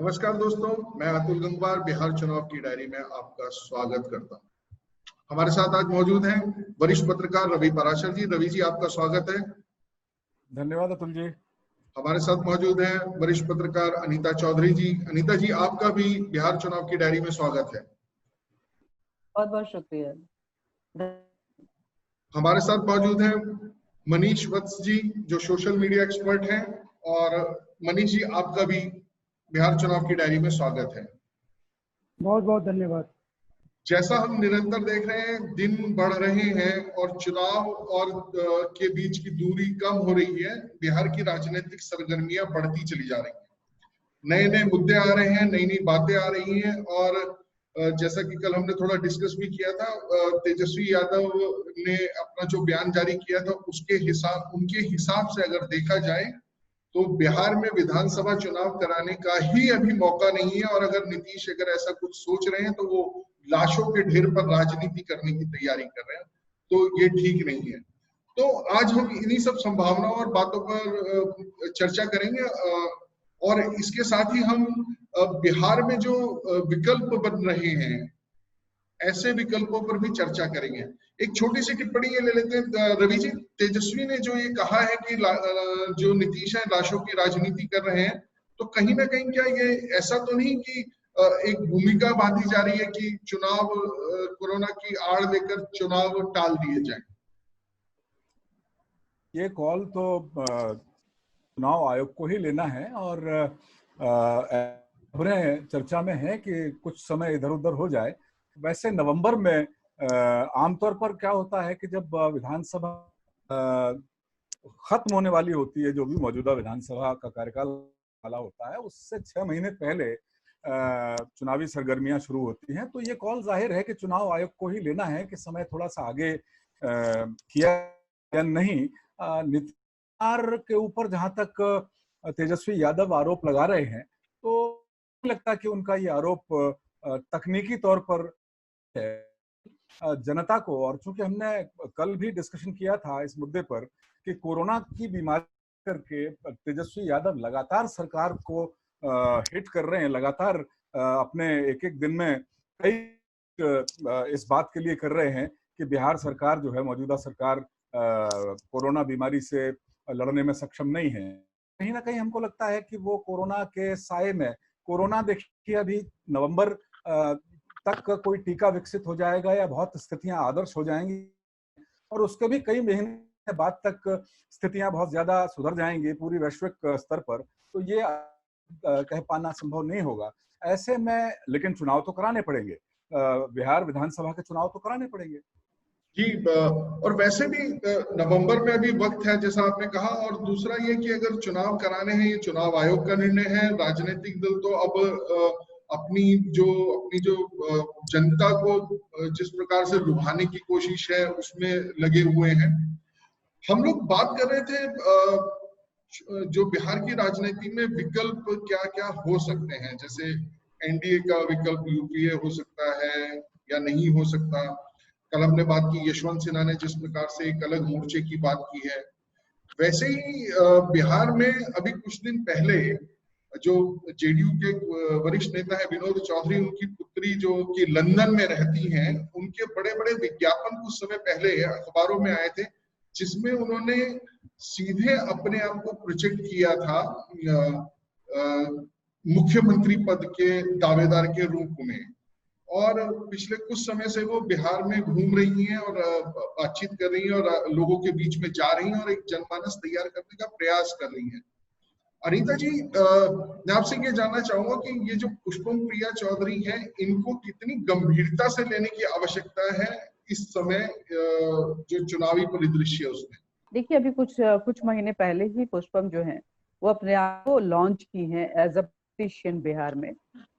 नमस्कार दोस्तों, मैं अतुल गंगवार बिहार चुनाव की डायरी में आपका स्वागत करता हूं। हमारे साथ आज मौजूद हैं वरिष्ठ पत्रकार रवि पराशर जी। रवि जी, आपका स्वागत है। धन्यवाद अतुल जी। हमारे साथ मौजूद हैं वरिष्ठ पत्रकार अनीता चौधरी जी। अनीता जी, आपका भी बिहार चुनाव की डायरी में स्वागत है। बहुत बहुत शुक्रिया। हमारे साथ मौजूद हैं मनीष वत्स जी, जो सोशल मीडिया एक्सपर्ट हैं। और मनीष जी, आपका भी बिहार चुनाव की डायरी में स्वागत है। बहुत बहुत धन्यवाद। जैसा हम निरंतर देख रहे हैं, दिन बढ़ रहे हैं और चुनाव और के बीच की दूरी कम हो रही है। बिहार की राजनीतिक सरगर्मियां बढ़ती चली जा रही हैं, नए नए मुद्दे आ रहे हैं, नई नई बातें आ रही हैं। और जैसा कि कल हमने थोड़ा डिस्कस भी किया था, तेजस्वी यादव ने अपना जो बयान जारी किया था उनके हिसाब से अगर देखा जाए तो बिहार में विधानसभा चुनाव कराने का ही अभी मौका नहीं है। और अगर नीतीश अगर ऐसा कुछ सोच रहे हैं तो वो लाशों के ढेर पर राजनीति करने की तैयारी कर रहे हैं, तो ये ठीक नहीं है। तो आज हम इन्हीं सब संभावनाओं और बातों पर चर्चा करेंगे। और इसके साथ ही हम बिहार में जो विकल्प बन रहे हैं, ऐसे विकल्पों पर भी चर्चा करेंगे। एक छोटी सी टिप्पणी ये ले लेते हैं रवि जी। तेजस्वी ने जो ये कहा है कि जो नीतीश है लाशों की राजनीति कर रहे हैं, तो कहीं ना कहीं क्या ये ऐसा तो नहीं कि एक भूमिका बांधी जा रही है कि चुनाव कोरोना की आड़ लेकर चुनाव टाल दिए जाए? ये कॉल तो चुनाव आयोग को ही लेना है। और खबरें चर्चा में है कि कुछ समय इधर उधर हो जाए। वैसे नवंबर में आमतौर पर क्या होता है कि जब विधानसभा खत्म होने वाली होती है, जो भी मौजूदा विधानसभा का कार्यकाल वाला होता है, उससे 6 महीने पहले चुनावी सरगर्मियां शुरू होती हैं। तो ये कॉल जाहिर है कि चुनाव आयोग को ही लेना है कि समय थोड़ा सा आगे किया या नहीं। नीतीश के ऊपर जहां तक तेजस्वी यादव आरोप लगा रहे हैं, तो लगता है कि उनका ये आरोप तकनीकी तौर पर जनता को, और चूंकि हमने कल भी डिस्कशन किया था इस मुद्दे पर कि कोरोना की बीमारी करके तेजस्वी यादव लगातार सरकार को हिट कर रहे हैं, लगातार अपने एक एक दिन में कई इस बात के लिए कर रहे हैं कि बिहार सरकार जो है, मौजूदा सरकार कोरोना बीमारी से लड़ने में सक्षम नहीं है। कहीं ना कहीं हमको लगता है कि वो कोरोना के साए में, कोरोना देखिए अभी नवंबर तक कोई टीका विकसित हो जाएगा या बहुत स्थितियां आदर्श हो जाएंगी, और उसके भी कई महीने बाद तक स्थितियां बहुत ज्यादा सुधर जाएंगी पूरी वैश्विक स्तर पर। तो ये कह पाना संभव नहीं होगा ऐसे में। लेकिन चुनाव तो कराने पड़ेंगे, बिहार विधानसभा के चुनाव तो कराने पड़ेंगे जी। और वैसे भी नवंबर में अभी वक्त है, जैसा आपने कहा। और दूसरा ये कि अगर चुनाव कराने हैं, ये चुनाव आयोग का निर्णय है। राजनीतिक दल तो अब अपनी जो जनता को जिस प्रकार से लुभाने की कोशिश है उसमें लगे हुए हैं। हम लोग बात कर रहे थे जो बिहार की राजनीति में विकल्प क्या क्या हो सकते हैं। जैसे एनडीए का विकल्प यूपीए हो सकता है या नहीं हो सकता। कल हमने बात की यशवंत सिन्हा ने जिस प्रकार से एक अलग मोर्चे की बात की है, वैसे ही बिहार में अभी कुछ दिन पहले जो जेडीयू के वरिष्ठ नेता है विनोद चौधरी, उनकी पुत्री जो कि लंदन में रहती हैं, उनके बड़े बड़े विज्ञापन कुछ समय पहले अखबारों में आए थे, जिसमें उन्होंने सीधे अपने आप को प्रोजेक्ट किया था मुख्यमंत्री पद के दावेदार के रूप में। और पिछले कुछ समय से वो बिहार में घूम रही हैं और बातचीत कर रही हैं और लोगों के बीच में जा रही हैं और एक जनमानस तैयार करने का प्रयास कर रही हैं। अनीता जी, मैं आपसे ये जानना चाहूंगा कि ये जो पुष्पम प्रिया चौधरी हैं, इनको कितनी गंभीरता से लेने की आवश्यकता है इस समय जो चुनावी परिदृश्य है उसमें? देखिए, अभी कुछ महीने पहले ही पुष्पम जो है वो अपने आप को लॉन्च की है एज अ पॉलिटिशियन बिहार में।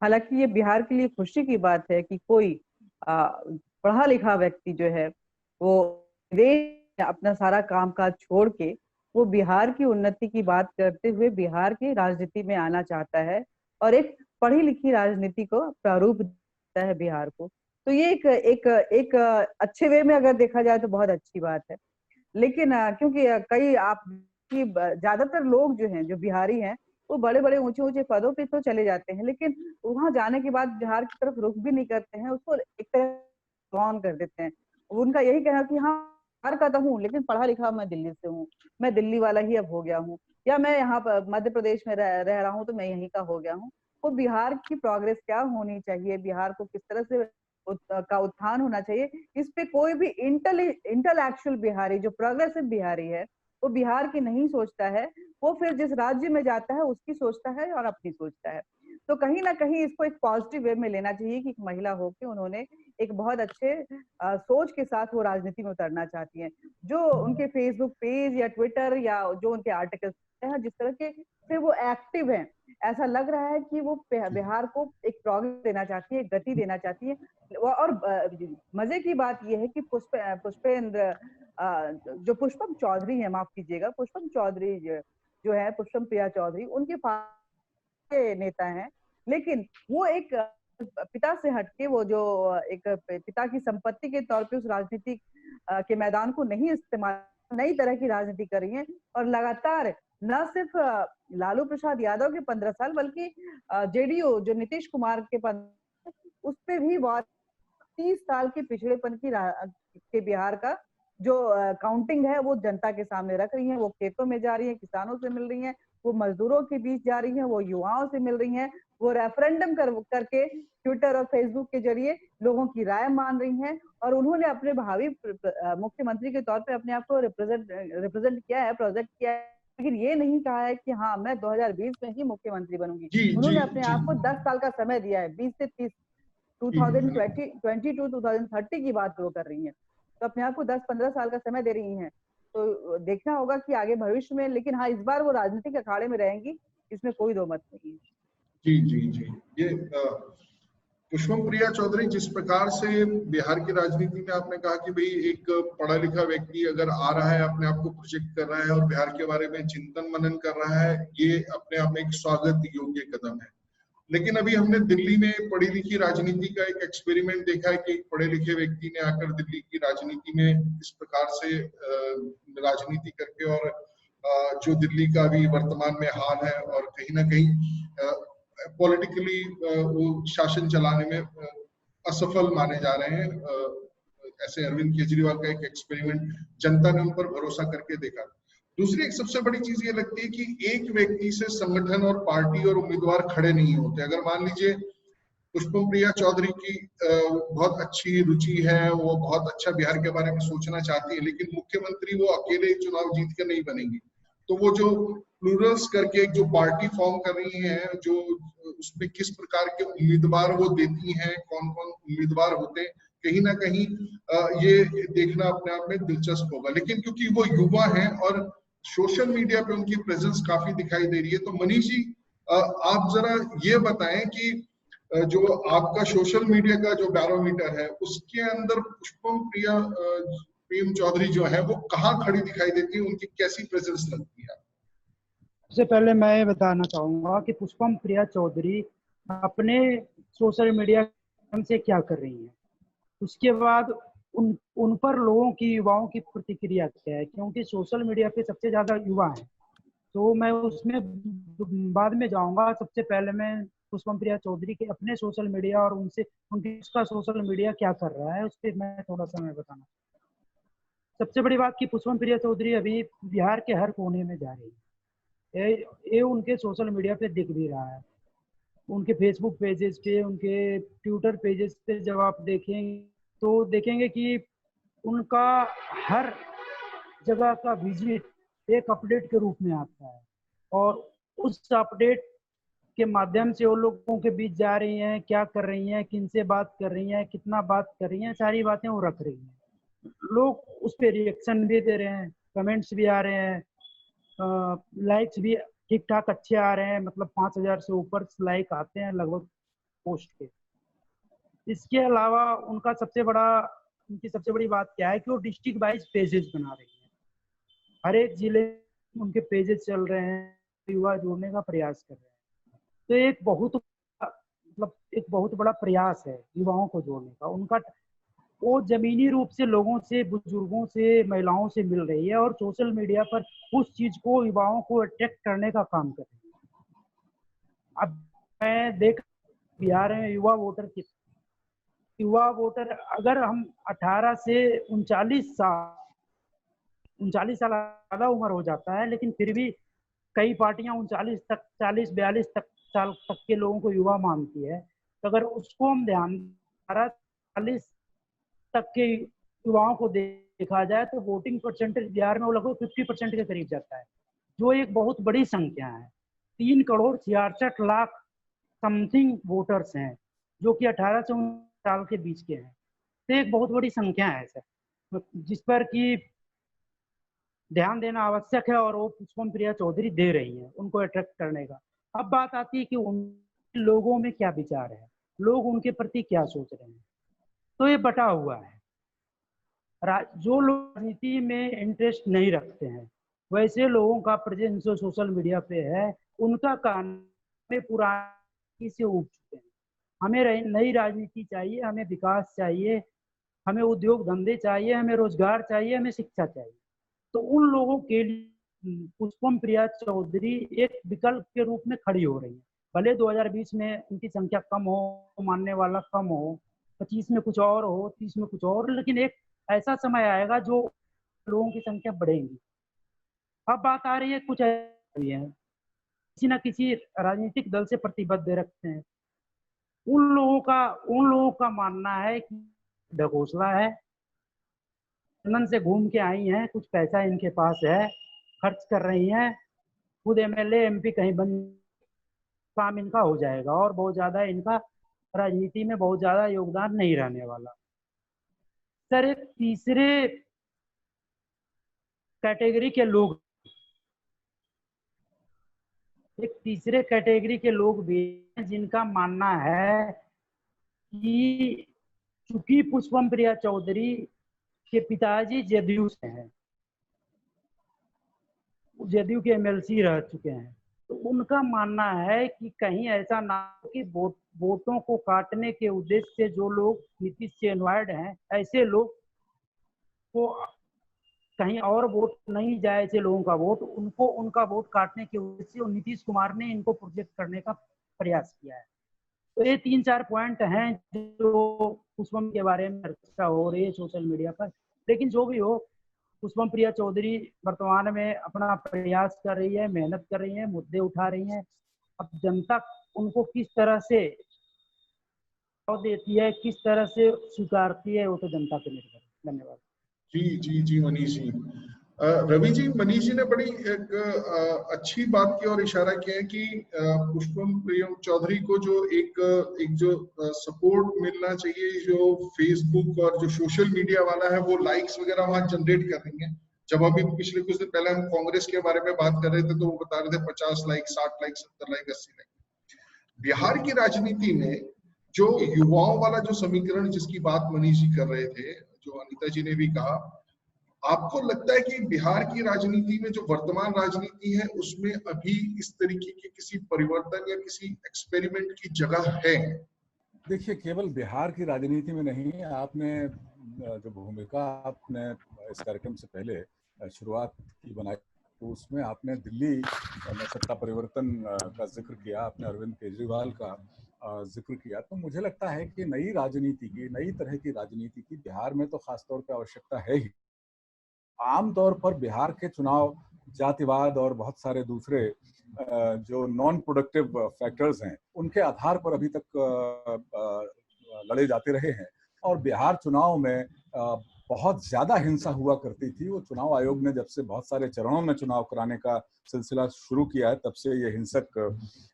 हालांकि ये बिहार के लिए खुशी की बात है कि कोई पढ़ा लिखा व्यक्ति जो है वो अपना सारा कामकाज छोड़ के वो बिहार की उन्नति की बात करते हुए बिहार की राजनीति में आना चाहता है और एक पढ़ी लिखी राजनीति को प्रारूप देता है बिहार को। तो ये एक अच्छे वे में अगर देखा जाए तो बहुत अच्छी बात है। लेकिन क्योंकि कई आप ज्यादातर लोग जो हैं, जो बिहारी हैं, वो बड़े बड़े ऊंचे ऊंचे पदों पे तो चले जाते हैं, लेकिन वहां जाने के बाद बिहार की तरफ रुख भी नहीं करते हैं, उसको एक तरह ऑन कर देते हैं। उनका यही कहना कि हाँ बिहार का तो हूँ, लेकिन पढ़ा लिखा मैं दिल्ली से हूँ, मैं दिल्ली वाला ही अब हो गया हूँ, या मैं यहाँ पर मध्य प्रदेश में रह रहा हूँ तो मैं यहीं का हो गया हूँ। वो बिहार की प्रोग्रेस क्या होनी चाहिए, बिहार को किस तरह से का उत्थान होना चाहिए, इस पे कोई भी इंटेलेक्चुअल बिहारी, जो प्रोग्रेसिव बिहारी है, वो बिहार की नहीं सोचता है। वो फिर जिस राज्य में जाता है उसकी सोचता है और अपनी सोचता है। तो कहीं ना कहीं इसको एक पॉजिटिव वे में लेना चाहिए कि एक महिला होकर उन्होंने एक बहुत अच्छे सोच के साथ वो राजनीति में उतरना चाहती हैं। जो उनके फेसबुक पेज या ट्विटर या जो उनके आर्टिकल्स हैं, जिस तरह के से वो एक्टिव हैं, ऐसा लग रहा है कि वो बिहार को एक प्रोग्रेस देना चाहती है, गति देना चाहती है। और मजे की बात यह है कि पुष्पेंद्र जो पुष्पम चौधरी है, माफ कीजिएगा, पुष्पम चौधरी जो है, पुष्पम प्रिया चौधरी, उनके के नेता हैं, लेकिन वो एक पिता से हटके, वो जो एक पिता की संपत्ति के तौर पे उस राजनीति के मैदान को नहीं इस्तेमाल, नई तरह की राजनीति कर रही है। और लगातार न सिर्फ लालू प्रसाद यादव के 15 साल, बल्कि जेडीयू जो नीतीश कुमार के 15, उस पे भी बहुत 30 साल के पिछड़ेपन के बिहार का जो काउंटिंग है वो जनता के सामने रख रही है। वो खेतों में जा रही है, किसानों से मिल रही है, वो मजदूरों के बीच जा रही है, वो युवाओं से मिल रही हैं, वो रेफरेंडम करके ट्विटर और फेसबुक के जरिए लोगों की राय मान रही हैं। और उन्होंने अपने भावी मुख्यमंत्री के तौर पे अपने आप को रिप्रेजेंट किया है, प्रोजेक्ट किया है, लेकिन ये नहीं कहा है कि हाँ मैं 2020 में ही मुख्यमंत्री बनूंगी। उन्होंने अपने आप को 10 साल का समय दिया है, 20 से 30, 2030 की बात वो कर रही है, तो अपने आप को 10-15 साल का समय दे रही हैं। तो देखना होगा कि आगे भविष्य में, लेकिन हाँ इस बार वो राजनीतिक अखाड़े में रहेंगी, इसमें कोई दो मत नहीं है। जी जी जी, ये पुष्पम प्रिया चौधरी जिस प्रकार से बिहार की राजनीति में आपने कहा कि भाई एक पढ़ा लिखा व्यक्ति अगर आ रहा है, अपने आप को प्रोजेक्ट कर रहा है और बिहार के बारे में चिंतन मनन कर रहा है, ये अपने आप में एक स्वागत योग्य कदम है। लेकिन अभी हमने दिल्ली में पढ़ी लिखी राजनीति का एक एक्सपेरिमेंट देखा है कि एक पढ़े लिखे व्यक्ति ने आकर दिल्ली की राजनीति में इस प्रकार से राजनीति करके, और जो दिल्ली का भी वर्तमान में हाल है, और कहीं ना कहीं पॉलिटिकली वो शासन चलाने में असफल माने जा रहे हैं। ऐसे अरविंद केजरीवाल का एक एक्सपेरिमेंट जनता ने उन पर भरोसा करके देखा। दूसरी एक सबसे बड़ी चीज ये लगती है कि एक व्यक्ति से संगठन और पार्टी और उम्मीदवार खड़े नहीं होते। अगर मान लीजिए पुष्पम प्रिया चौधरी की बहुत अच्छी रुचि है, वो बहुत अच्छा बिहार के बारे में सोचना चाहती है, लेकिन मुख्यमंत्री वो अकेले चुनाव जीत कर नहीं बनेंगी, तो वो जो प्लूरल्स करके एक जो पार्टी फॉर्म कर रही है, जो उसमें किस प्रकार के उम्मीदवार वो देती हैं, कौन कौन उम्मीदवार होते हैं, कहीं ना कहीं ये देखना अपने आप में दिलचस्प होगा। लेकिन क्योंकि वो युवा हैं और सोशल मीडिया पे उनकी प्रेजेंस काफी दिखाई दे रही है, तो मनीष जी आप जरा ये बताएं कि जो आपका सोशल मीडिया का जो बैरोमीटर है, उसके अंदर पुष्पम प्रिया चौधरी जो है वो कहाँ खड़ी दिखाई देती है, उनकी कैसी प्रेजेंस लगती है? सबसे पहले मैं ये बताना चाहूंगा कि पुष्पम प्रिया चौधरी अपने सोशल मीडिया से क्या कर रही हैं, उसके बाद उन पर लोगों की, युवाओं की प्रतिक्रिया क्या है, क्योंकि सोशल मीडिया पे सबसे ज्यादा युवा हैं, तो मैं उसमें बाद में जाऊंगा। सबसे पहले मैं पुष्पम प्रिया चौधरी के अपने सोशल मीडिया और उसका सोशल मीडिया क्या कर रहा है उस पर मैं थोड़ा सा मैं बताना। सबसे बड़ी बात कि पुष्पम प्रिया चौधरी अभी बिहार के हर कोने में जा रही है, ये उनके सोशल मीडिया पे दिख भी रहा है। उनके फेसबुक पेजेस पे, उनके ट्विटर पेजेस पे जब आप देखेंगे तो देखेंगे कि उनका हर जगह का विजिट एक अपडेट के रूप में आता है, और उस अपडेट के माध्यम से वो लोगों के बीच जा रही हैं, क्या कर रही हैं, किन से बात कर रही हैं, कितना बात कर रही हैं, सारी बातें वो रख रही हैं। लोग उस पर रिएक्शन भी दे रहे हैं, कमेंट्स भी आ रहे हैं, लाइक्स भी ठीक ठाक अच्छे आ रहे हैं, मतलब 5000 से ऊपर लाइक आते हैं लगभग पोस्ट के। इसके अलावा उनकी सबसे बड़ी बात क्या है कि वो डिस्ट्रिक्ट वाइज पेजेस बना रही है, हर एक जिले में उनके पेजेस चल रहे हैं, युवा जोड़ने का प्रयास कर रहे हैं। तो एक बहुत बड़ा प्रयास है युवाओं को जोड़ने का। उनका वो जमीनी रूप से लोगों से, बुजुर्गों से, महिलाओं से मिल रही है और सोशल मीडिया पर उस चीज को, युवाओं को अट्रैक्ट करने का काम कर रही है। अब मैं देख बिहार में युवा वोटर अगर हम 18 से 39 साल ज़्यादा उम्र हो जाता है, लेकिन फिर भी कई पार्टियां 39 तक 40-42 साल तक के लोगों को युवा मानती है। तो अगर उसको हम ध्यान 40 तक के युवाओं को देखा जाए तो वोटिंग परसेंटेज बिहार में वो लगभग 50% के करीब जाता है, जो एक बहुत बड़ी संख्या है। 3,66,00,000 समथिंग वोटर्स हैं जो कि 18 से 19 साल के बीच के हैं। तो एक बहुत बड़ी संख्या है सर, जिस पर कि ध्यान देना आवश्यक है, और वो पुष्पम प्रिया चौधरी दे रही हैं उनको अट्रैक्ट करने का। अब बात आती है कि उन लोगों में क्या विचार है, लोग उनके प्रति क्या सोच रहे हैं। तो ये बटा हुआ है। जो लोग राजनीति में इंटरेस्ट नहीं रखते हैं, वैसे लोगों का प्रेजेंस जो सोशल मीडिया पे है, उनका कहना में पुरानी से उग चुके हैं। हमें नई राजनीति चाहिए, हमें विकास चाहिए, हमें उद्योग धंधे चाहिए, हमें रोजगार चाहिए, हमें शिक्षा चाहिए। तो उन लोगों के लिए पुष्पम प्रिया चौधरी एक विकल्प के रूप में खड़ी हो रही है। भले 2020 में उनकी संख्या कम हो, मानने वाला कम हो, 25 में कुछ और हो, 30 में कुछ और, लेकिन एक ऐसा समय आएगा जो लोगों की संख्या बढ़ेगी। अब बात आ रही है कुछ ऐसी है किसी न किसी राजनीतिक दल से प्रतिबद्ध रखते हैं, उन लोगों का मानना है कि ढकोसला है, लंदन से घूम के आई हैं, कुछ पैसा इनके पास है, खर्च कर रही हैं, खुद एमएलए एमपी कहीं बन, काम इनका हो जाएगा और बहुत ज्यादा इनका राजनीति में बहुत ज्यादा योगदान नहीं रहने वाला। सर एक तीसरे कैटेगरी के लोग भी हैं जिनका मानना है कि चूंकि पुष्पम प्रिया चौधरी के पिताजी जदयू से हैं, जदयू के एमएलसी रह चुके हैं, तो उनका मानना है कि कहीं ऐसा ना हो कि वोटों को काटने के उद्देश्य से जो लोग नीतीश से इन्वायर्ड हैं, ऐसे लोग को कहीं और वोट नहीं जाए, ऐसे लोगों का वोट उनका वोट काटने के उद्देश्य से नीतीश कुमार ने इनको प्रोजेक्ट करने का प्रयास किया है। तो ये 3-4 पॉइंट हैं जो पुष्पम के बारे में चर्चा हो रही है सोशल मीडिया पर। लेकिन जो भी हो, पुष्पम प्रिया चौधरी वर्तमान में अपना प्रयास कर रही है, मेहनत कर रही है, मुद्दे उठा रही हैं। अब जनता उनको किस तरह से देती है, किस तरह से स्वीकारती है, वो तो जनता पर निर्भर है। धन्यवाद। जी मनीष जी। रवि जी, मनीष जी ने बड़ी एक अच्छी बात की और इशारा किया है कि पुष्पम प्रिया चौधरी को जो एक जो सपोर्ट मिलना चाहिए, जो फेसबुक और जो सोशल मीडिया वाला है वो लाइक्स वगैरह वहां जनरेट कर रही है। जब अभी पिछले कुछ दिन पहले हम कांग्रेस के बारे में बात कर रहे थे तो वो बता रहे थे 50 like, 60 like, 70 like, 80 like. Bihar की राजनीति में जो युवाओं वाला जो समीकरण जिसकी बात मनीष जी कर रहे थे, जो अनीता जी ने भी कहा, आपको लगता है कि बिहार की राजनीति में जो वर्तमान राजनीति है उसमें अभी इस तरीके के किसी परिवर्तन या किसी एक्सपेरिमेंट की जगह है? देखिए, केवल बिहार की राजनीति में नहीं, आपने जो भूमिका आपने इस कार्यक्रम से पहले शुरुआत की बनाई, तो उसमें आपने दिल्ली में सत्ता परिवर्तन का जिक्र किया, आपने अरविंद केजरीवाल का जिक्र किया। तो मुझे लगता है कि नई राजनीति की, नई तरह की राजनीति की बिहार में तो खासतौर पर आवश्यकता है ही। आमतौर पर बिहार के चुनाव जातिवाद और बहुत सारे दूसरे जो नॉन प्रोडक्टिव फैक्टर्स हैं उनके आधार पर अभी तक लड़े जाते रहे हैं। और बिहार चुनाव में बहुत ज्यादा हिंसा हुआ करती थी। वो चुनाव आयोग ने जब से बहुत सारे चरणों में चुनाव कराने का सिलसिला शुरू किया है, तब से ये हिंसक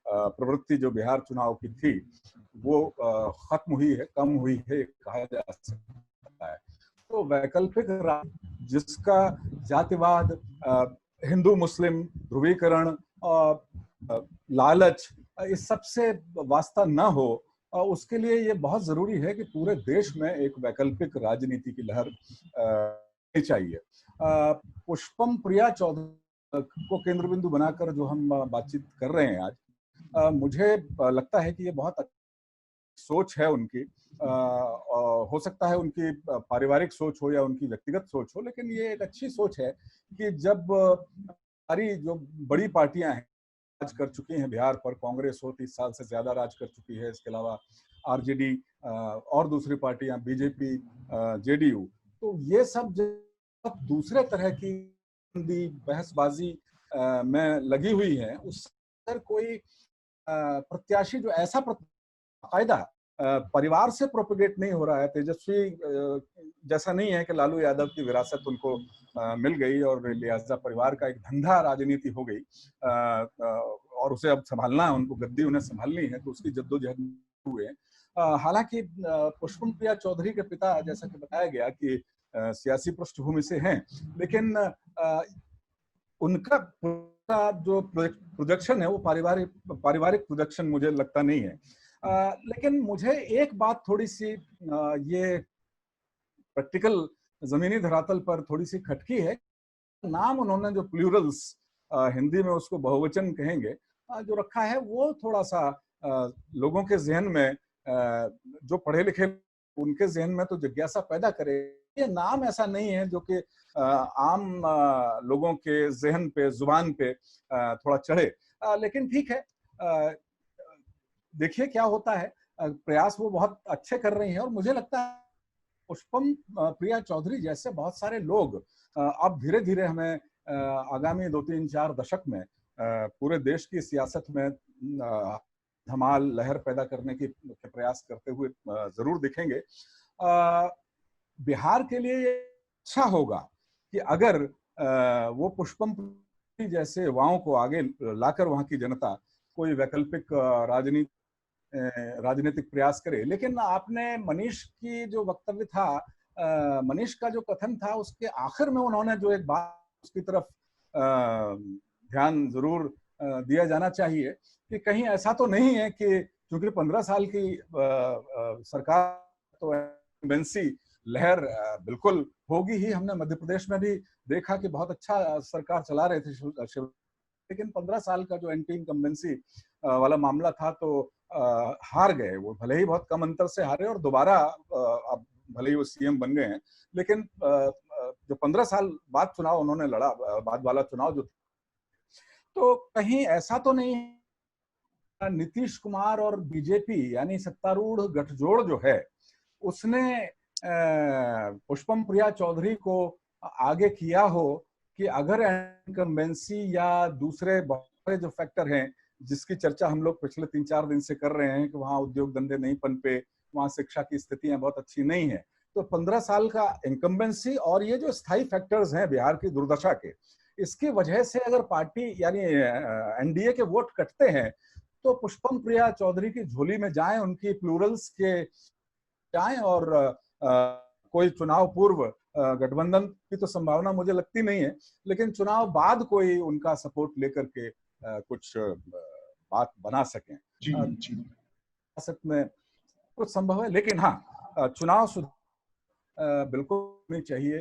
प्रवृत्ति जो बिहार चुनाव की थी वो खत्म हुई है, कम हुई है कहा जा सकता है। तो वैकल्पिक जिसका जातिवाद, हिंदू मुस्लिम ध्रुवीकरण, लालच, इस सब से वास्ता न हो, उसके लिए ये बहुत जरूरी है कि पूरे देश में एक वैकल्पिक राजनीति की लहर चाहिए। पुष्पम प्रिया चौधरी को केंद्र बिंदु बनाकर जो हम बातचीत कर रहे हैं आज, मुझे लगता है कि ये बहुत सोच है उनकी। हो सकता है उनकी पारिवारिक सोच हो या उनकी व्यक्तिगत सोच हो, लेकिन ये एक अच्छी सोच है कि जब सारी जो बड़ी पार्टियां हैं राज कर चुकी हैं बिहार पर। कांग्रेस हो 30 साल से ज्यादा राज कर चुकी है, इसके अलावा आरजेडी और दूसरी पार्टियां, बीजेपी, जेडीयू, तो ये सब दूसरे तरह की बहसबाजी में लगी हुई है। उस पर कोई प्रत्याशी जो ऐसा कायदा परिवार से प्रोपेगेट नहीं हो रहा है, तेजस्वी जैसा नहीं है कि लालू यादव की विरासत उनको मिल गई और लिहाजा परिवार का एक धंधा राजनीति हो गई और उसे अब संभालना है, उनको गद्दी उन्हें संभालनी है, तो उसकी जद्दोजहद हुए। हालांकि पुष्पम प्रिया चौधरी के पिता, जैसा कि बताया गया, कि सियासी पृष्ठभूमि से हैं, लेकिन उनका जो प्रोजेक्शन है वो पारिवारिक प्रोजेक्शन मुझे लगता नहीं है। लेकिन मुझे एक बात थोड़ी सी ये प्रैक्टिकल जमीनी धरातल पर थोड़ी सी खटकी है। नाम उन्होंने जो प्लूरल्स, हिंदी में उसको बहुवचन कहेंगे, जो रखा है वो थोड़ा सा लोगों के जहन में, जो पढ़े लिखे उनके जहन में तो जिज्ञासा पैदा करे। ये नाम ऐसा नहीं है जो कि आम लोगों के जहन पे, जुबान पे थोड़ा चढ़े, लेकिन ठीक है, देखिए क्या होता है। प्रयास वो बहुत अच्छे कर रही हैं और मुझे लगता है पुष्पम प्रिया चौधरी जैसे बहुत सारे लोग अब धीरे धीरे हमें आगामी 2-3-4 दशक में पूरे देश की सियासत में धमाल लहर पैदा करने की प्रयास करते हुए जरूर दिखेंगे। बिहार के लिए अच्छा होगा कि अगर वो पुष्पम जैसे युवाओं को आगे लाकर वहां की जनता कोई वैकल्पिक राजनीतिक प्रयास करे। लेकिन आपने मनीष की जो वक्तव्य था, मनीष का जो कथन था, उसके आखिर में उन्होंने जो एक बात, उसकी तरफ ध्यान जरूर दिया जाना चाहिए कि कहीं ऐसा तो नहीं है कि क्योंकि 15 साल की सरकार तो इंकम्बेंसी लहर बिल्कुल होगी ही। हमने मध्य प्रदेश में भी देखा कि बहुत अच्छा सरकार चला रहे थे, लेकिन 15 साल का जो एंटी इंकम्बेंसी वाला मामला था तो हार गए वो, भले ही बहुत कम अंतर से हारे और दोबारा अब भले ही वो सीएम बन गए हैं, लेकिन जो 15 साल बाद चुनाव उन्होंने लड़ा, बाद वाला चुनाव जो, तो कहीं ऐसा तो नहीं नीतीश कुमार और बीजेपी यानी सत्तारूढ़ गठजोड़ जो है उसने पुष्पम प्रिया चौधरी को आगे किया हो कि अगर इनकम्बेंसी या दूसरे बहुत जो फैक्टर हैं जिसकी चर्चा हम लोग पिछले 3-4 दिन से कर रहे हैं कि वहाँ उद्योग धंधे नहीं पनपे, वहाँ शिक्षा की स्थितियां बहुत अच्छी नहीं है, तो 15 साल का इनकम्बेंसी और ये जो स्थायी फैक्टर्स हैं बिहार की दुर्दशा के, इसकी वजह से अगर पार्टी यानी एनडीए के वोट कटते हैं तो पुष्पम प्रिया चौधरी की झोली में जाएं, उनकी प्लूरल्स के जाएं और कोई चुनाव पूर्व गठबंधन की तो संभावना मुझे लगती नहीं है, लेकिन चुनाव बाद कोई उनका सपोर्ट लेकर के कुछ बात बना सकें। सियासत में कुछ संभव है, लेकिन हाँ, चुनाव बिल्कुल नहीं चाहिए।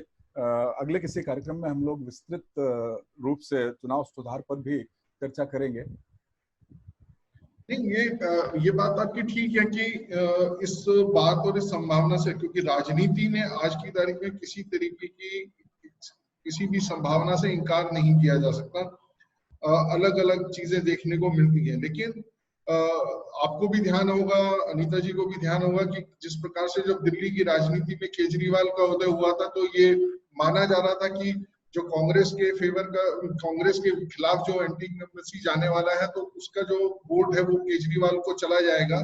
अगले किसी कार्यक्रम में हम लोग विस्तृत रूप से चुनाव सुधार पर भी चर्चा करेंगे। नहीं, ये बात आपकी ठीक है कि इस बात और इस संभावना से, क्योंकि राजनीति में आज की तारीख में किसी तरीके की किसी भी संभावना से इनकार नहीं किया जा सकता। अलग अलग चीजें देखने को मिलती हैं, लेकिन आपको भी ध्यान होगा, अनीता जी को भी ध्यान होगा कि जिस प्रकार से जब दिल्ली की राजनीति में केजरीवाल का उदय हुआ था तो ये माना जा रहा था कि जो कांग्रेस के कांग्रेस के खिलाफ जो एंटी इंकम्बेंसी जाने वाला है तो उसका जो वोट है वो केजरीवाल को चला जाएगा।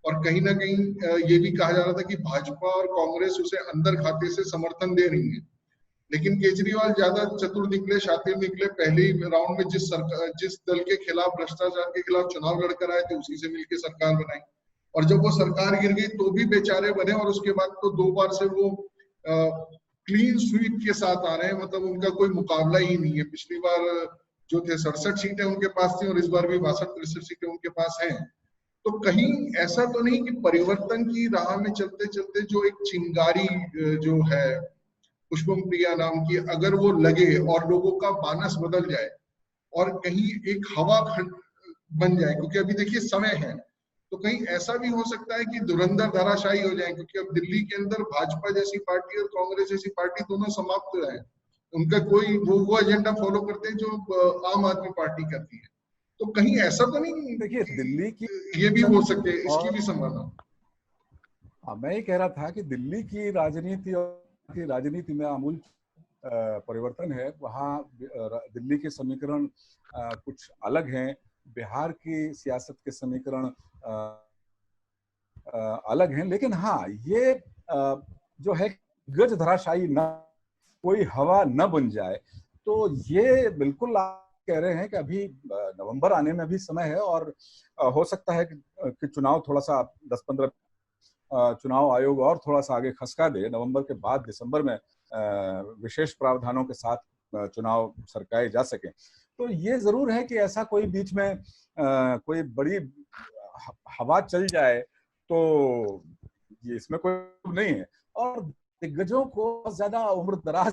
और कहीं ना कहीं ये भी कहा जा रहा था कि भाजपा और कांग्रेस उसे अंदर खाते से समर्थन दे रही है। लेकिन केजरीवाल ज्यादा चतुर निकले, शातिर निकले। पहले ही राउंड में जिस दल के खिलाफ, भ्रष्टाचार के खिलाफ चुनाव लड़कर आए थे उसी से मिलकर सरकार बनाई, और जब वो सरकार गिर गई तो भी बेचारे बने, और उसके बाद तो 2 बार से वो क्लीन स्वीप के साथ आ रहे हैं, मतलब उनका कोई मुकाबला ही नहीं है। पिछली बार जो थे 67 सीटें उनके पास थी और इस बार भी 62-63 सीटें उनके पास हैं। तो कहीं ऐसा तो नहीं कि परिवर्तन की राह में चलते चलते जो एक चिंगारी जो है पुष्पम प्रिया नाम की, अगर वो लगे और लोगों का मानस बदल जाए और कहीं एक हवा बन जाए, क्योंकि अभी देखिए समय है, तो कहीं ऐसा भी हो सकता है कि धुरंधर धराशायी हो जाए, क्योंकि अब दिल्ली के अंदर भाजपा जैसी पार्टी और कांग्रेस जैसी पार्टी दोनों समाप्त हो रहे हैं। उनका कोई वो एजेंडा फॉलो करते हैं जो आम आदमी पार्टी करती है। तो कहीं ऐसा तो नहीं देखिए दिल्ली की ये भी हो सकते हैं, इसकी भी संभावना। मैं ये कह रहा था कि दिल्ली की राजनीति और की राजनीति में आमूल परिवर्तन है। वहाँ दिल्ली के समीकरण कुछ अलग हैं, बिहार की सियासत के समीकरण अलग हैं, लेकिन हाँ ये जो है गज धराशायी न कोई हवा न बन जाए, तो ये बिल्कुल आप कह रहे हैं कि अभी नवंबर आने में भी समय है और हो सकता है कि चुनाव थोड़ा सा 10-15 चुनाव आयोग और थोड़ा सा आगे खसका दे, नवंबर के बाद दिसंबर में विशेष प्रावधानों के साथ चुनाव सरकाए जा सके। तो ये जरूर है कि ऐसा कोई बीच में कोई बड़ी हवा चल जाए तो ये इसमें कोई नहीं है। और दिग्गजों को ज्यादा उम्र दराज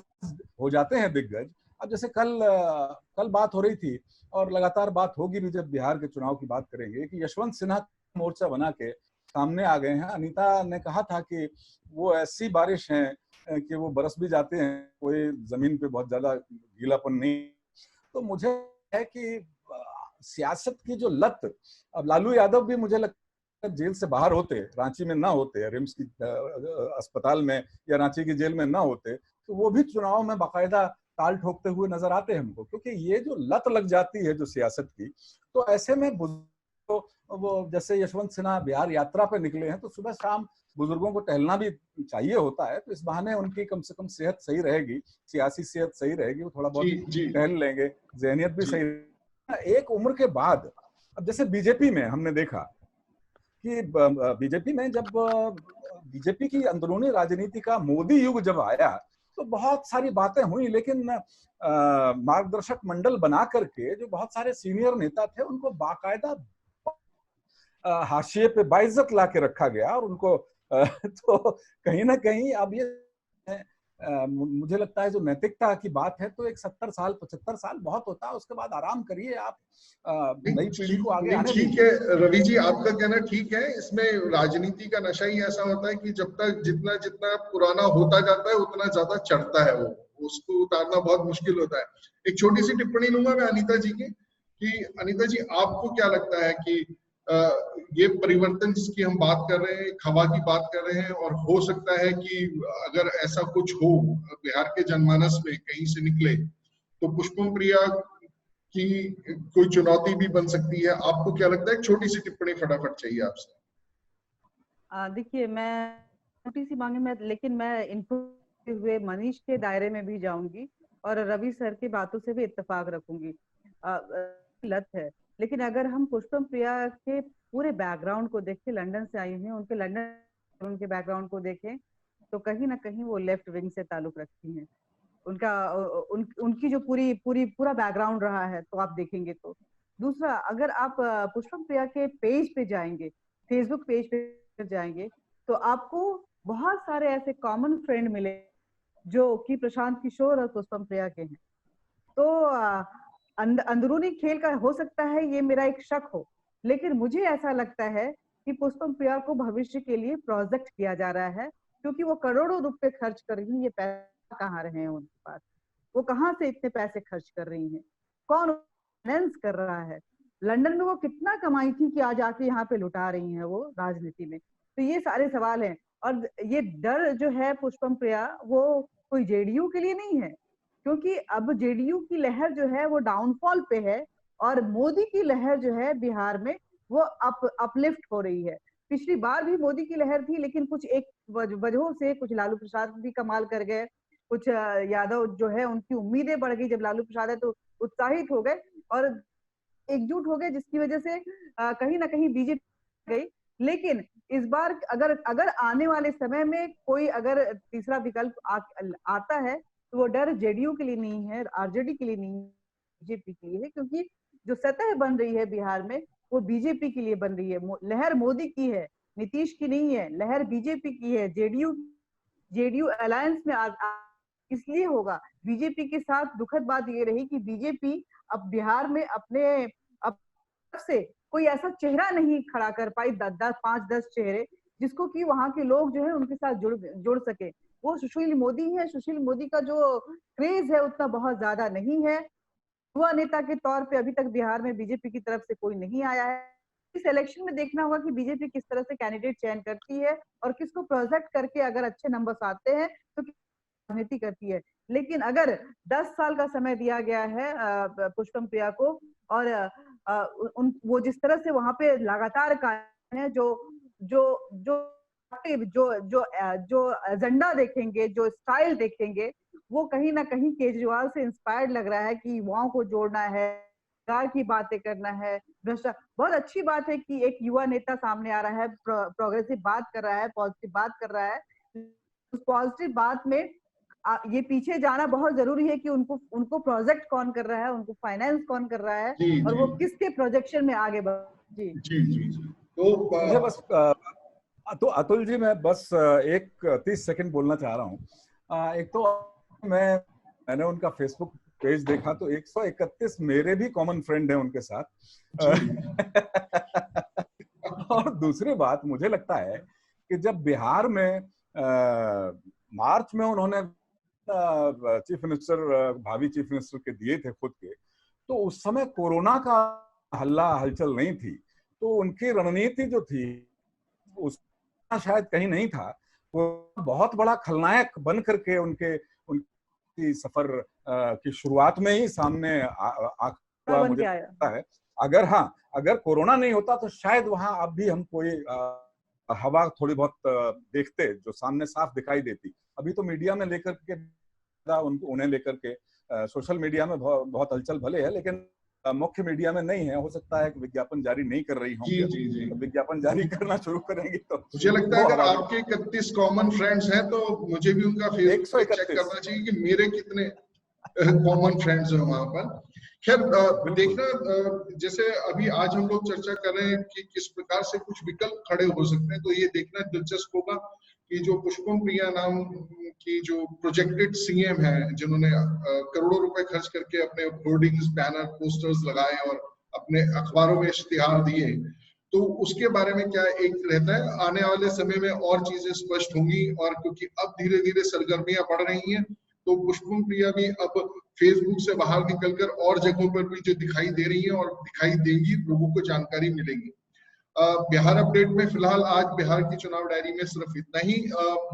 हो जाते हैं दिग्गज। अब जैसे कल बात हो रही थी और लगातार बात होगी भी जब बिहार के चुनाव की बात करेंगे कि यशवंत सिन्हा मोर्चा बना के सामने आ गए हैं। अनीता ने कहा था कि वो ऐसी बारिश है कि वो बरस भी जाते हैं, कोई जमीन पे बहुत ज्यादा गीलापन नहीं। तो मुझे है कि सियासत की जो लत, अब लालू यादव भी मुझे लगता है जेल से बाहर होते, रांची में ना होते, रिम्स की अस्पताल में या रांची की जेल में ना होते, तो वो भी चुनाव में बाकायदा ताल ठोकते हुए नजर आते हैं हमको। क्योंकि ये जो लत लग जाती है जो सियासत की, तो ऐसे में तो वो जैसे यशवंत सिन्हा बिहार यात्रा पे निकले हैं तो सुबह शाम बुजुर्गों को टहलना भी चाहिए होता है, तो इस बहाने उनकी कम से कम सेहत सही रहेगी, सियासी सेहत सही रहेगी, वो थोड़ा बहुत टहल लेंगे, जहनियत भी सही। एक उम्र के बाद अब जैसे बीजेपी में हमने देखा कि बीजेपी में जब बीजेपी की अंदरूनी राजनीति का मोदी युग जब आया तो बहुत सारी बातें हुई, लेकिन मार्गदर्शक मंडल बना करके जो बहुत सारे सीनियर नेता थे उनको बाकायदा हाशिए पे बाइज्जत ला के रखा गया और उनको तो कहीं ना कहीं अब ये मुझे लगता है जो नैतिकता की बात है, तो एक 70 साल 75 साल बहुत होता है, उसके बाद आराम करिए आप, नई पीढ़ी को आगे आने ठीक है रवि जी, आपका कहना ठीक है। इसमें राजनीति का नशा ही ऐसा होता है कि जब तक जितना जितना पुराना होता जाता है उतना ज्यादा चढ़ता है, वो उसको उतारना बहुत मुश्किल होता है। एक छोटी सी टिप्पणी लूंगा मैं अनीता जी की कि अनीता जी आपको क्या लगता है कि ये परिवर्तन जिसकी हम बात कर रहे हैं, हवा की बात कर रहे हैं, और हो सकता है कि अगर ऐसा कुछ हो बिहार के जनमानस में कहीं से निकले तो पुष्पम प्रिया की कोई चुनौती भी बन सकती है। आपको क्या लगता है? एक छोटी सी टिप्पणी फटाफट चाहिए आपसे। देखिए मैं छोटी सी मांगी मैं, लेकिन मैं इनको हुए मनीष के दायरे में भी जाऊंगी और रवि सर की बातों से भी इत्तेफाक रखूंगी। लत है, लेकिन अगर हम पुष्पम प्रिया के पूरे बैकग्राउंड को देखें, लंदन से आई हुई हैं, उनके लंदन उनके बैकग्राउंड को देखें तो कहीं ना कहीं वो लेफ्ट विंग से ताल्लुक रखती हैं। उनकी जो पूरा बैकग्राउंड रहा है तो आप देखेंगे तो। दूसरा, अगर आप पुष्पम प्रिया के पेज पे जाएंगे, फेसबुक पेज पे जाएंगे, तो आपको बहुत सारे ऐसे कॉमन फ्रेंड मिले जो कि प्रशांत किशोर और पुष्पम प्रिया के हैं। तो अंदरूनी खेल का हो सकता है, ये मेरा एक शक हो, लेकिन मुझे ऐसा लगता है कि पुष्पम प्रिया को भविष्य के लिए प्रोजेक्ट किया जा रहा है, क्योंकि वो करोड़ों रुपए खर्च कर रही है। ये पैसा कहाँ रहे हैं उनके पास, वो कहाँ से इतने पैसे खर्च कर रही हैं, कौन फाइनेंस कर रहा है, लंदन में वो कितना कमाई थी कि आज आके यहाँ पे लुटा रही हैं वो राजनीति में। तो ये सारे सवाल हैं। और ये डर जो है पुष्पम प्रिया, वो कोई जेडीयू के लिए नहीं है, क्योंकि अब जेडीयू की लहर जो है वो डाउनफॉल पे है और मोदी की लहर जो है बिहार में वो अपलिफ्ट हो रही है। पिछली बार भी मोदी की लहर थी, लेकिन कुछ एक वजहों से, कुछ लालू प्रसाद भी कमाल कर गए, कुछ यादव जो है उनकी उम्मीदें बढ़ गई, जब लालू प्रसाद है तो उत्साहित हो गए और एकजुट हो गए, जिसकी वजह से कहीं ना कहीं बीजेपी गई। लेकिन इस बार अगर आने वाले समय में कोई अगर तीसरा विकल्प आता है तो वो डर जेडीयू के लिए नहीं है, आरजेडी के लिए नहीं है, बीजेपी के लिए है, क्योंकि जो सतह बन रही है बिहार में वो बीजेपी के लिए बन रही है। लहर मोदी की है, नीतीश की नहीं है, लहर बीजेपी की है। जेडीयू अलायंस में इसलिए होगा। बीजेपी के साथ दुखद बात ये रही कि बीजेपी अब बिहार में अपने से कोई ऐसा चेहरा नहीं खड़ा कर पाई, 5-10 चेहरे जिसको कि वहां के लोग जो है उनके साथ जुड़ सके। वो सुशील मोदी है, सुशील मोदी का जो क्रेज है उतना बहुत ज्यादा नहीं है। युवा नेता के तौर पे अभी तक बिहार में बीजेपी की तरफ से कोई नहीं आया है। इस इलेक्शन में देखना होगा कि बीजेपी किस तरह से कैंडिडेट चयन करती है और किसको प्रोजेक्ट करके अगर अच्छे नंबर्स आते हैं तो राजनीति करती है। लेकिन अगर 10 साल का समय दिया गया है पुष्पम प्रिया को और वो जिस तरह से वहां पे लगातार कायम है, जो एजेंडा देखेंगे, जो स्टाइल देखेंगे, वो कहीं ना कहीं केजरीवाल से इंस्पायर्ड लग रहा है कि युवाओं को जोड़ना है, सरकार की बातें करना है, भ्रष्टाचार। बहुत अच्छी बात है कि एक युवा नेता सामने आ रहा है, प्रोग्रेसिव बात कर रहा है, पॉजिटिव बात कर रहा है। उस पॉजिटिव बात में ये पीछे जाना बहुत जरूरी है कि उनको प्रोजेक्ट कौन कर रहा है, उनको फाइनेंस कौन कर रहा है और वो किसके प्रोजेक्शन में आगे बढ़। जी जी जी जी। तो बस तो अतुल जी, मैं बस 30 सेकंड बोलना चाह रहा हूँ। एक तो मैंने उनका फेसबुक पेज देखा तो 131 मेरे भी कॉमन फ्रेंड हैं उनके साथ। और दूसरी बात मुझे लगता है कि जब बिहार में मार्च में उन्होंने चीफ मिनिस्टर, भावी चीफ मिनिस्टर के दिए थे खुद के, तो उस समय कोरोना का हलचल नहीं थी, तो उनकी रणनीति जो थी उसका शायद कहीं नहीं था। वो बहुत बड़ा खलनायक बन करके उनकी सफर की शुरुआत में ही सामने मुझे लगता है। अगर कोरोना नहीं होता तो शायद वहां अब भी हम कोई हवा थोड़ी बहुत देखते जो सामने साफ दिखाई देती। अभी तो मीडिया में लेकर के उन्हें लेकर के सोशल मीडिया में बहुत हलचल भले है, लेकिन मुख्य मीडिया में नहीं है। हो सकता है कि विज्ञापन जारी नहीं कर रही होंगी। जी जी। तो विज्ञापन जारी करना शुरू करेंगे तो मुझे लगता है अगर आपके 31 कॉमन फ्रेंड्स हैं तो मुझे भी उनका फेसबुक चेक करना चाहिए कि मेरे कितने कॉमन फ्रेंड्स हैं वहां पर। खैर देखना, जैसे अभी आज हम लोग चर्चा कर रहे हैं कि किस प्रकार से कुछ विकल्प खड़े हो सकते हैं, तो ये देखना दिलचस्प होगा कि जो पुष्पम प्रिया नाम की जो प्रोजेक्टेड सीएम है, जिन्होंने करोड़ों रुपए खर्च करके अपने होर्डिंग्स, बैनर, पोस्टर्स लगाए और अपने अखबारों में इश्तिहार दिए, तो उसके बारे में क्या एक रहता है। आने वाले समय में और चीजें स्पष्ट होंगी, और क्योंकि अब धीरे धीरे सरगर्मियां बढ़ रही हैं, तो पुष्पम प्रिया भी अब फेसबुक से बाहर निकलकर और जगहों पर भी जो दिखाई दे रही है और दिखाई देंगी, लोगों को जानकारी मिलेगी। बिहार अपडेट में फिलहाल आज बिहार की चुनाव डायरी में सिर्फ इतना ही।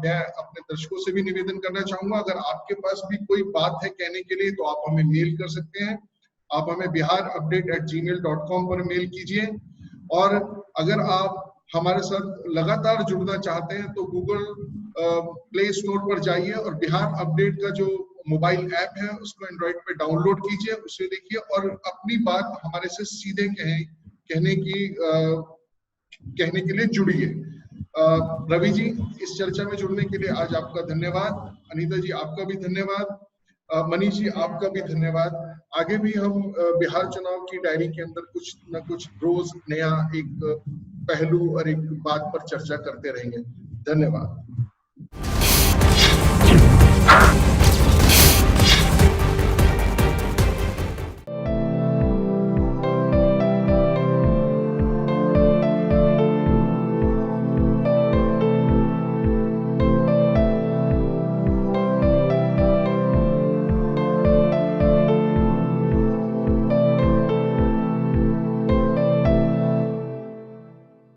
मैं अपने दर्शकों से भी निवेदन करना चाहूंगा, अगर आपके पास भी कोई बात है कहने के लिए तो आप हमें मेल कर सकते हैं। आप हमें biharupdate@gmail.com पर मेल कीजिए। और अगर आप हमारे साथ लगातार जुड़ना चाहते हैं तो गूगल प्ले स्टोर पर जाइए और बिहार अपडेट का जो मोबाइल ऐप है उसको एंड्रॉइड पे डाउनलोड कीजिए, उसे देखिए और अपनी बात हमारे से सीधे कहने के लिए जुड़िए। रवि जी, इस चर्चा में जुड़ने के लिए आज आपका धन्यवाद। अनीता जी, आपका भी धन्यवाद। मनीष जी, आपका भी धन्यवाद। आगे भी हम बिहार चुनाव की डायरी के अंदर कुछ न कुछ रोज नया एक पहलू और एक बात पर चर्चा करते रहेंगे। धन्यवाद।